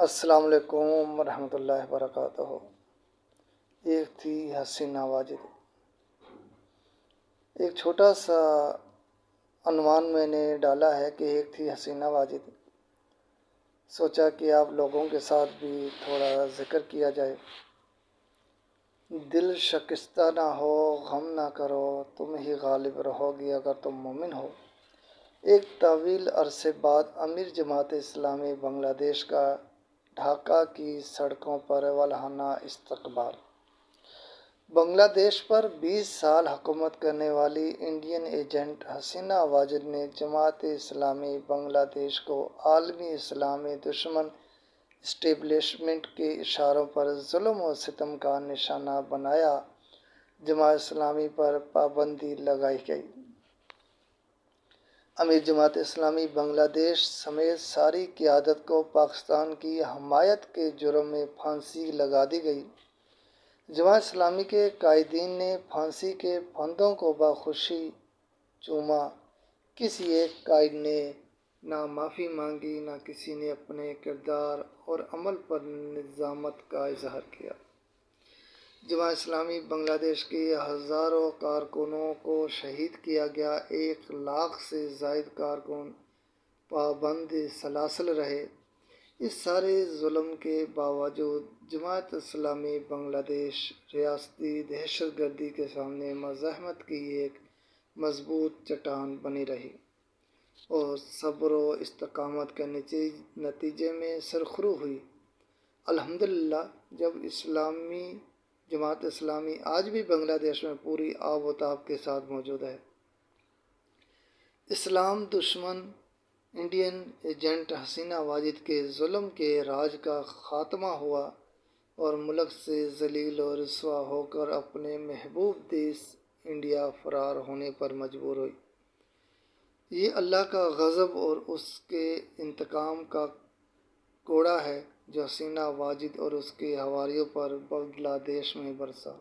السلام علیکم ورحمۃ اللہ وبرکاتہ۔ ایک تھی حسینہ واجد۔ ایک چھوٹا سا عنوان میں نے ڈالا ہے کہ ایک تھی حسینہ واجد۔ سوچا کہ آپ لوگوں کے ساتھ بھی تھوڑا ذکر کیا جائے۔ دل شکستہ نہ ہو، غم نہ کرو، تم ہی غالب رہو گی اگر تم مومن ہو۔ ایک طویل عرصے بعد امیر جماعت اسلامی بنگلہ دیش کا ڈھاکہ کی سڑکوں پر والہانہ استقبال۔ بنگلہ دیش پر 20 سال حکومت کرنے والی انڈین ایجنٹ حسینہ واجد نے جماعت اسلامی بنگلہ دیش کو عالمی اسلامی دشمن اسٹیبلشمنٹ کے اشاروں پر ظلم و ستم کا نشانہ بنایا۔ جماعت اسلامی پر پابندی لگائی گئی۔ امیر جماعت اسلامی بنگلہ دیش سمیت ساری قیادت کو پاکستان کی حمایت کے جرم میں پھانسی لگا دی گئی۔ جماعت اسلامی کے قائدین نے پھانسی کے پھندوں کو بخوشی چوما۔ کسی ایک قائد نے نہ معافی مانگی، نہ کسی نے اپنے کردار اور عمل پر ندامت کا اظہار کیا۔ جماعت اسلامی بنگلہ دیش کے ہزاروں کارکنوں کو شہید کیا گیا۔ 1 لاکھ سے زائد کارکن پابند سلاسل رہے۔ اس سارے ظلم کے باوجود جماعت اسلامی بنگلہ دیش ریاستی دہشت گردی کے سامنے مزاحمت کی ایک مضبوط چٹان بنی رہی اور صبر و استقامت کے نتیجے میں سرخرو ہوئی۔ الحمدللہ، جماعت اسلامی آج بھی بنگلہ دیش میں پوری آب و تاب کے ساتھ موجود ہے۔ اسلام دشمن انڈین ایجنٹ حسینہ واجد کے ظلم کے راج کا خاتمہ ہوا اور ملک سے ذلیل و رسوا ہو کر اپنے محبوب دیس انڈیا فرار ہونے پر مجبور ہوئی۔ یہ اللہ کا غضب اور اس کے انتقام کا کوڑا ہے جو حسینہ واجد اور اس کے حواریوں پر بنگلہ دیش میں برسا۔